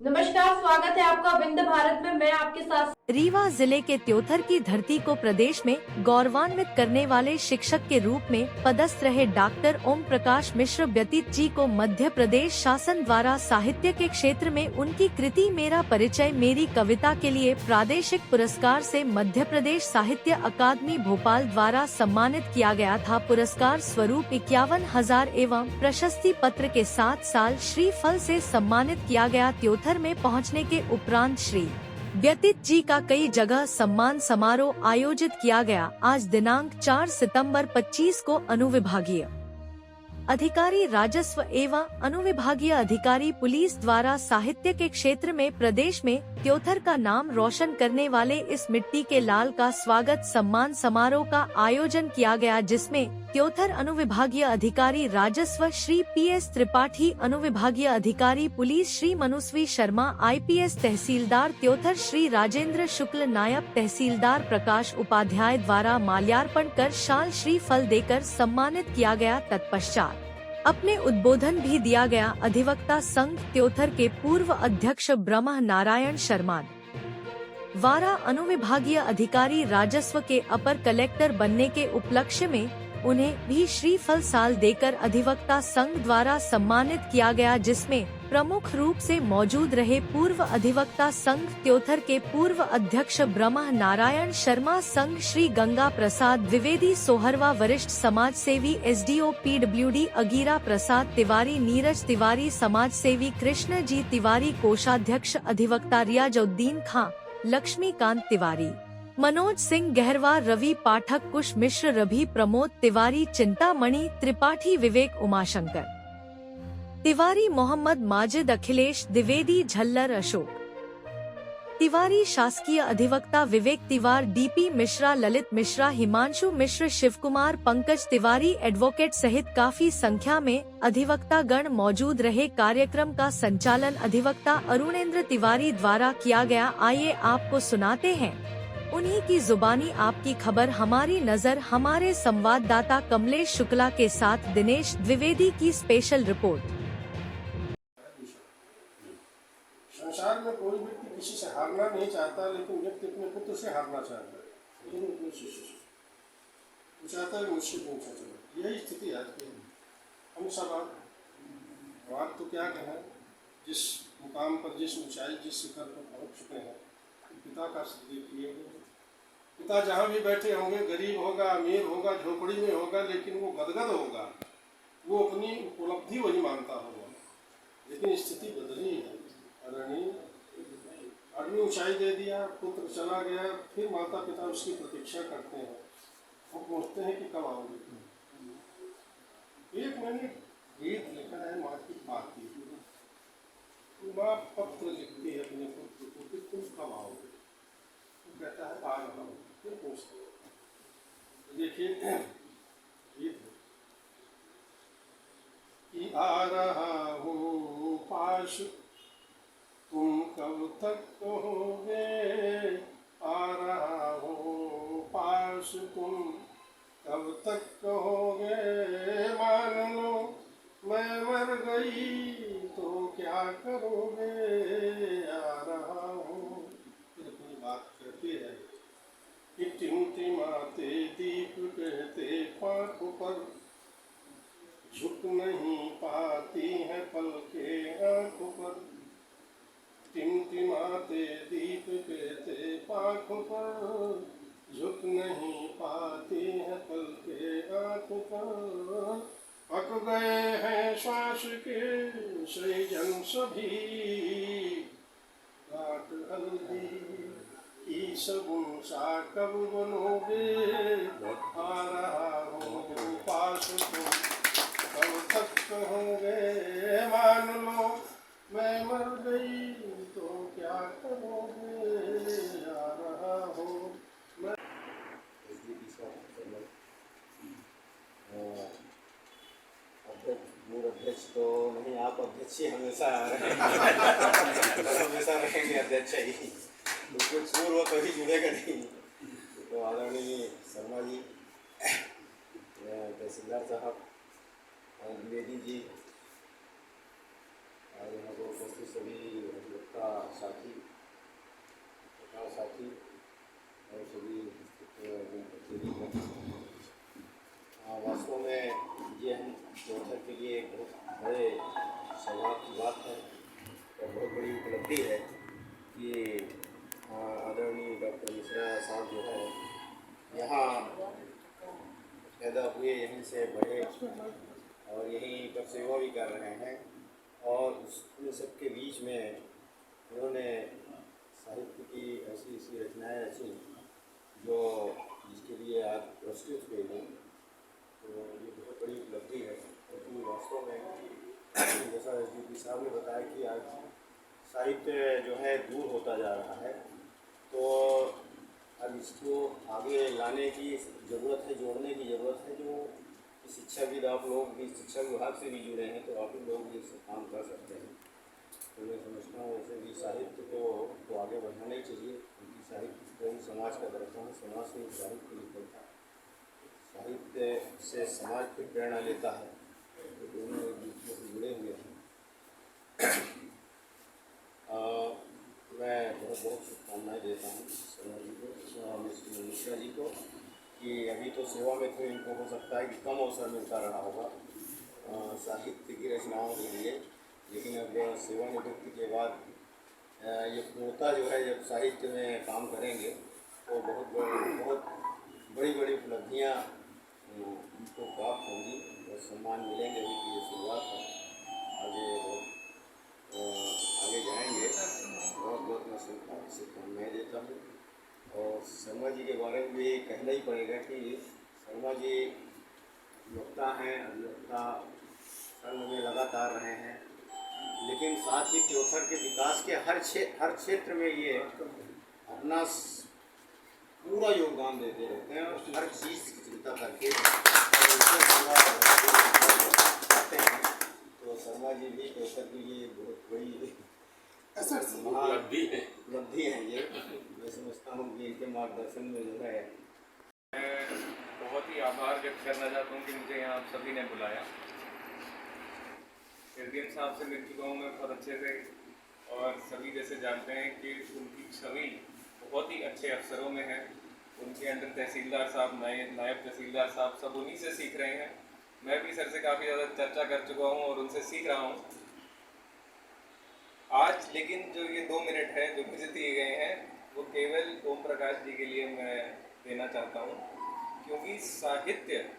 नमस्कार, स्वागत है आपका विंध्य भारत में। मैं आपके साथ। रीवा जिले के त्योथर की धरती को प्रदेश में गौरवान्वित करने वाले शिक्षक के रूप में पदस्थ रहे डॉक्टर ओम प्रकाश मिश्र व्यतीत जी को मध्य प्रदेश शासन द्वारा साहित्य के क्षेत्र में उनकी कृति मेरा परिचय मेरी कविता के लिए प्रादेशिक पुरस्कार से मध्य प्रदेश साहित्य अकादमी भोपाल द्वारा सम्मानित किया गया था। पुरस्कार स्वरूप 51,000 एवं प्रशस्ति पत्र के 7 साल श्रीफल से सम्मानित किया गया। त्योथर में पहुंचने के उपरांत श्री व्यतीत जी का कई जगह सम्मान समारोह आयोजित किया गया। आज दिनांक 4 सितंबर 25 को अनुविभागीय अधिकारी राजस्व एवं अनुविभागीय अधिकारी पुलिस द्वारा साहित्य के क्षेत्र में प्रदेश में त्योथर का नाम रोशन करने वाले इस मिट्टी के लाल का स्वागत सम्मान समारोह का आयोजन किया गया, जिसमें त्योथर अनुविभागीय अधिकारी राजस्व श्री PS त्रिपाठी, अनुविभागीय अधिकारी पुलिस श्री मनुस्वी शर्मा, IPS तहसीलदार त्योथर श्री राजेंद्र शुक्ल, नायब तहसीलदार प्रकाश उपाध्याय द्वारा माल्यार्पण कर शाल श्रीफल देकर सम्मानित किया गया। तत्पश्चात अपने उद्बोधन भी दिया गया। अधिवक्ता संघ त्योथर के पूर्व अध्यक्ष ब्रह्म नारायण शर्मा द्वारा अनुविभागीय अधिकारी राजस्व के अपर कलेक्टर बनने के उपलक्ष्य में उन्हें भी श्रीफल साल देकर अधिवक्ता संघ द्वारा सम्मानित किया गया, जिसमें प्रमुख रूप से मौजूद रहे पूर्व अधिवक्ता संघ त्योथर के पूर्व अध्यक्ष ब्रह्म नारायण शर्मा, संघ श्री गंगा प्रसाद द्विवेदी सोहरवा, वरिष्ठ समाज सेवी SDO PWD अगीरा प्रसाद तिवारी, नीरज तिवारी, समाज सेवी कृष्ण जी तिवारी, कोषाध्यक्ष अधिवक्ता रियाजुद्दीन खां, लक्ष्मीकांत तिवारी, मनोज सिंह गहरवा, रवि पाठक, कुश मिश्र, रवि प्रमोद तिवारी, चिंतामणि त्रिपाठी, विवेक उमाशंकर तिवारी, मोहम्मद माजिद, अखिलेश द्विवेदी, झल्लर अशोक तिवारी, शासकीय अधिवक्ता विवेक तिवार, DP मिश्रा, ललित मिश्रा, हिमांशु मिश्र, शिवकुमार, पंकज तिवारी, एडवोकेट सहित काफी संख्या में अधिवक्ता गण मौजूद रहे। कार्यक्रम का संचालन अधिवक्ता अरुणेंद्र तिवारी द्वारा किया गया। आइए आपको सुनाते हैं उन्हीं की जुबानी आपकी खबर। हमारी नजर हमारे संवाददाता कमलेश शुक्ला के साथ दिनेश द्विवेदी की स्पेशल रिपोर्ट। संसार में कोई व्यक्ति किसी से हारना नहीं चाहता, लेकिन व्यक्ति अपने पुत्र से हारना चाहता है। लेकिन अपने शिष्य से वो चाहता है मुझसे पूछा चलो। यही स्थिति आज की हम सब बात तो क्या कहें, जिस मुकाम पर, जिस ऊंचाई, जिस शिखर पर पहुंच चुके हैं, पिता का देखिए। पिता जहाँ भी बैठे होंगे, गरीब होगा, अमीर होगा, झोपड़ी में होगा, लेकिन वो गदगद होगा, वो अपनी उपलब्धि वही मानता होगा। लेकिन स्थिति बदली है। आदमी ऊंचाई दे दिया, पुत्र चला गया, फिर माता पिता उसकी प्रतीक्षा करते हैं। वो पूछते हैं कि कब आओगे। एक मैंने गीत लिखा है माँ की पाती। माँ पत्र लिखती है अपने पुत्र को कि तुम कब आओगे। वो कहता है आ रहा हूँ। फिर पूछते हैं, देखिए गीत कि आ रहा हूँ पास, तुम कब तक कहोगे। आ रहा हूँ पास, तुम कब तक कहोगे। मान लो मैं मर गई तो क्या करोगे। आ रहा हूँ। फिर अपनी बात कहती है कि टिमटिमाते दीप कहते पाँखों पर, झुक नहीं पाती हैं पलकें आँखों पर। टिमटिमाते दीप कहते पाँखों पर, झुक नहीं पाती हैं पलकें आँखों पर। पक गए हैं श्वास के सृजन सभी, रात हल्दी की सगुन सा कब बनोगे। आ रहा हूँ पास, तुम कब तक कहोगे। मान लो मैं मर गई तो क्या करोगे। आ रहा हूँ मैं। अध्यक्ष तो नहीं, आप अध्यक्ष ही हमेशा हमेशा रहेंगे अध्यक्ष ही। कुछ पूर्व कभी जुड़ेगा नहीं। तो आदरणीय शर्मा जी, तहसीलदार साहब, द्विवेदी जी, और यहाँ पर उपस्थित सभी अधिवक्ता साथी पत्रकार साथी और सभी वास्तव में ये हम त्योथर के लिए एक बहुत बड़े सौभाग्य की बात है और बहुत बड़ी उपलब्धि है कि आदरणीय डॉक्टर मिश्रा साहब जो है यहाँ पैदा हुए, यहीं से बढ़े और यहीं पर सेवा भी कर रहे हैं और उन सबके बीच में उन्होंने साहित्य की ऐसी ऐसी रचनाएँ रची जो जिसके लिए आज पुरस्कृत हुए हैं। तो ये बहुत बड़ी उपलब्धि है क्योंकि वास्तव में जैसा एसडीपी साहब ने बताया कि आज साहित्य जो है दूर होता जा रहा है, तो अब इसको आगे लाने की ज़रूरत है, जोड़ने की ज़रूरत है। जो शिक्षाविद आप लोग भी शिक्षा विभाग से भी जुड़े हैं तो आप लोग भी इससे काम कर सकते हैं। तो मैं समझता हूँ वैसे भी साहित्य को आगे बढ़ाना ही चाहिए क्योंकि साहित्य कोई समाज का दर्पण है, समाज से साहित्य निकलता है, साहित्य से समाज की प्रेरणा लेता है, तो दोनों एक दूसरे से जुड़े हुए हैं। मैं बहुत बहुत शुभकामनाएँ देता हूँ शर्मा जी को, मिस्टर मिश्रा जी को कि अभी तो सेवा में थे, इनको हो सकता है कि कम अवसर मिलता रहा होगा साहित्य की रचनाओं के लिए, लेकिन अब सेवानिवृत्ति के बाद ये पूर्णता जो है जब साहित्य में काम करेंगे तो बहुत बड़ी बड़ी उपलब्धियाँ उनको प्राप्त होंगी और सम्मान मिलेंगे। अभी की ये शुरुआत है, आगे जाएंगे। बहुत बहुत मैं शुभकामनाएँ देता हूँ। और शर्मा जी के बारे में भी कहना ही पड़ेगा कि शर्मा जी वक्ता हैं, अधिवक्ता संघ में लगातार रहे हैं, लेकिन साथ ही त्योथर के विकास के हर क्षेत्र में ये अपना पूरा योगदान देते रहते हैं और हर चीज़ की चिंता करके करते हैं। तो शर्मा जी भी त्योथर के लिए बहुत बड़ी उपलब्धि है ये। मैं समझता हूँ कि इनके मार्गदर्शन में जो है मैं बहुत ही आभार व्यक्त करना चाहता हूँ कि मुझे यहाँ आप सभी ने बुलाया। एसडीएम साहब से मिल चुका हूँ मैं बहुत अच्छे से और सभी जैसे जानते हैं कि उनकी छवि बहुत ही अच्छे अफसरों में है। उनके अंडर तहसीलदार साहब, नायब तहसीलदार साहब सब उन्हीं से सीख रहे हैं। मैं भी सर से काफ़ी ज़्यादा चर्चा कर चुका हूँ और उनसे सीख रहा हूँ। आज लेकिन जो ये 2 मिनट है जो मुझे दिए गए हैं वो केवल ओम प्रकाश जी के लिए मैं देना चाहता हूँ, क्योंकि साहित्य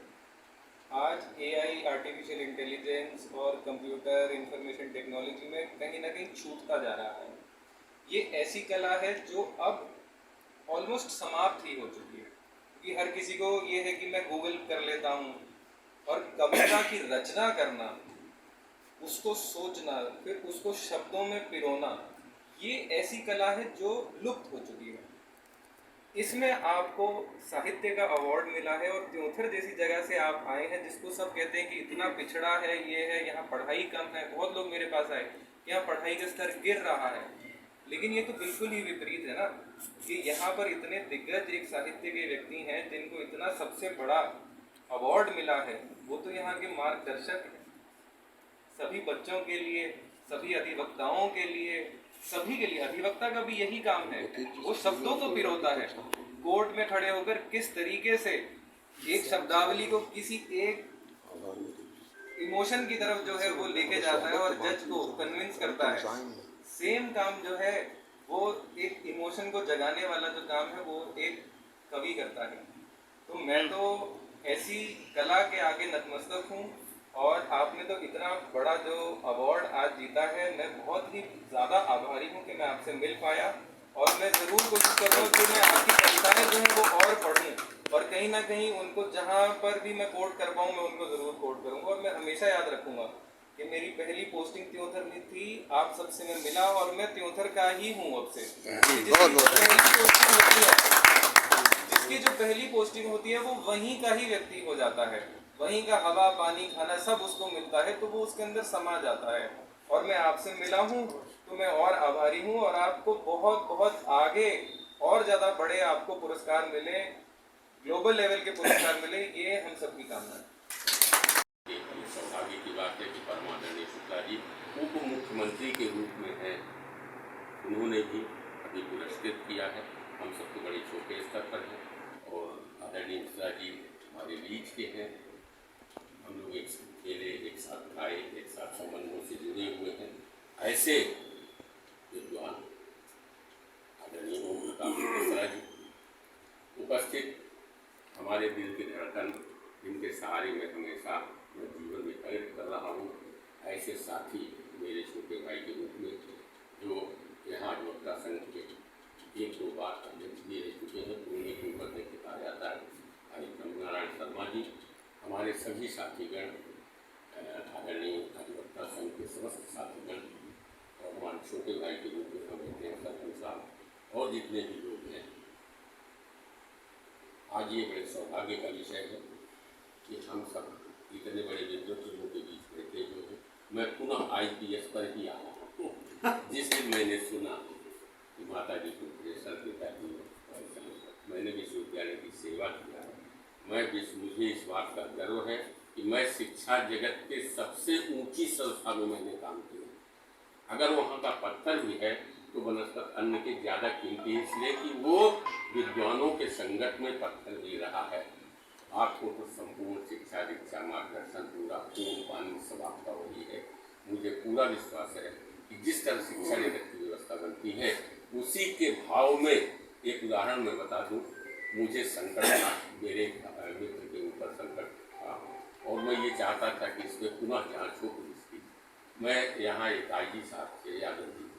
आज एआई, आर्टिफिशियल इंटेलिजेंस और कंप्यूटर इंफॉर्मेशन टेक्नोलॉजी में कहीं ना कहीं छूटता जा रहा है। ये ऐसी कला है जो अब ऑलमोस्ट समाप्त ही हो चुकी है, क्योंकि हर किसी को ये है कि मैं गूगल कर लेता हूँ और कविता की रचना करना, उसको सोचना, फिर उसको शब्दों में पिरोना, ये ऐसी कला है जो लुप्त हो चुकी है। इसमें आपको साहित्य का अवार्ड मिला है और त्योथर जैसी जगह से आप आए हैं जिसको सब कहते हैं कि इतना पिछड़ा है, ये है, यहाँ पढ़ाई कम है। बहुत लोग मेरे पास आए, यहाँ पढ़ाई का स्तर गिर रहा है, लेकिन ये तो बिल्कुल ही विपरीत है ना कि यहाँ पर इतने दिग्गज एक साहित्य के व्यक्ति हैं जिनको इतना सबसे बड़ा अवार्ड मिला है। वो तो यहाँ के मार्गदर्शक हैं सभी बच्चों के लिए, सभी अधिवक्ताओं के लिए, सभी के लिए। अधिवक्ता का भी यही काम है, वो शब्दों को पिरोता है। कोर्ट में खड़े होकर किस तरीके से एक शब्दावली को किसी एक इमोशन की तरफ जो है वो लेके जाता है और जज को कन्विंस करता है। सेम काम जो है वो एक इमोशन को जगाने वाला जो काम है वो एक कवि करता है। तो मैं तो ऐसी कला के आगे नतमस्तक हूँ और आपने तो इतना बड़ा जो अवार्ड आज जीता है, मैं बहुत ही ज़्यादा आभारी हूँ कि मैं आपसे मिल पाया और मैं ज़रूर कोशिश कर रहा हूँ कि मैं आपकी कविताएँ जो हैं वो और पढ़ूँ और कहीं ना कहीं उनको जहाँ पर भी मैं कोट कर पाऊँ मैं उनको ज़रूर कोट करूँगा। और मैं हमेशा याद रखूँगा कि मेरी पहली पोस्टिंग त्योथर में थी, आप सबसे मैं मिला और मैं त्योथर का ही हूँ अब से। जिसकी जो पहली पोस्टिंग होती है वो वहीं का ही व्यक्ति हो जाता है, वहीं का हवा पानी खाना सब उसको मिलता है, तो वो उसके अंदर समा जाता है। और मैं आपसे मिला हूँ तो मैं और आभारी हूँ और आपको बहुत बहुत आगे और ज़्यादा बड़े आपको पुरस्कार मिले, ग्लोबल लेवल के पुरस्कार मिले, ये हम सबकी कामना है। सौभाग्य की बात है कि परमानंद शुक्ला जी उप मुख्यमंत्री के रूप में हैं उन्होंने भी अभी पुरस्कृत किया है। हम सब तो बड़े छोटे स्तर पर हैं और आदरणीय मिश्रा जी हमारे बीच के हैं। हम लोग एक साथ खेले, एक साथ खाए, एक साथ संबंधों से जुड़े हुए हैं। ऐसे विद्वान आदरणीय ओम प्रकाश मिश्रा जी उपस्थित, हमारे दिल की धड़कन, जिनके सहारे में हमेशा मैं जीवन में प्रयत्न कर रहा हूँ। ऐसे साथी मेरे छोटे भाई के रूप में जो यहाँ अधिवक्ता संघ के एक दो बार अध्यक्ष भी रह चुके हैं, उन्हें के ऊपर नहीं कहा जाता है। भाई ब्रह्मनारायण शर्मा जी, हमारे सभी साथीगण, आदरणीय अधिवक्ता संघ के समस्त साथीगण और हमारे छोटे भाई के रूप में हम कहते हैं सरपंच साहब और जितने भी लोग हैं। आज ये बड़े सौभाग्य का विषय है कि हम सब इतने बड़े विद्वत्तों के बीच बैठे हुए हैं। मैं पुनः IPS पर ही आया हूँ, जिस दिन मैंने सुना कि माता जी को प्रेशर पिताजी मैंने विश्वविद्यालय की सेवा किया। मुझे इस बात का गर्व है कि मैं शिक्षा जगत के सबसे ऊंची संस्था में मैंने काम किया। अगर वहाँ का पत्थर भी है तो वनस्पत अन्न के ज़्यादा कीमती, इसलिए कि वो विद्वानों के संगत में पत्थर भी रहा है। आपको तो संपूर्ण शिक्षा दीक्षा मार्गदर्शन पूरा पूर्ण पानी सब आपका वही है। मुझे पूरा विश्वास है कि जिस तरह शिक्षा जगत की व्यवस्था बनती है उसी के भाव में एक उदाहरण मैं बता दूं। मुझे संकट था, मेरे मित्र के ऊपर संकट था और मैं ये चाहता था कि इस पर पुनः जाँच हो पुलिस की। मैं यहाँ एक IG साहब से यादव जी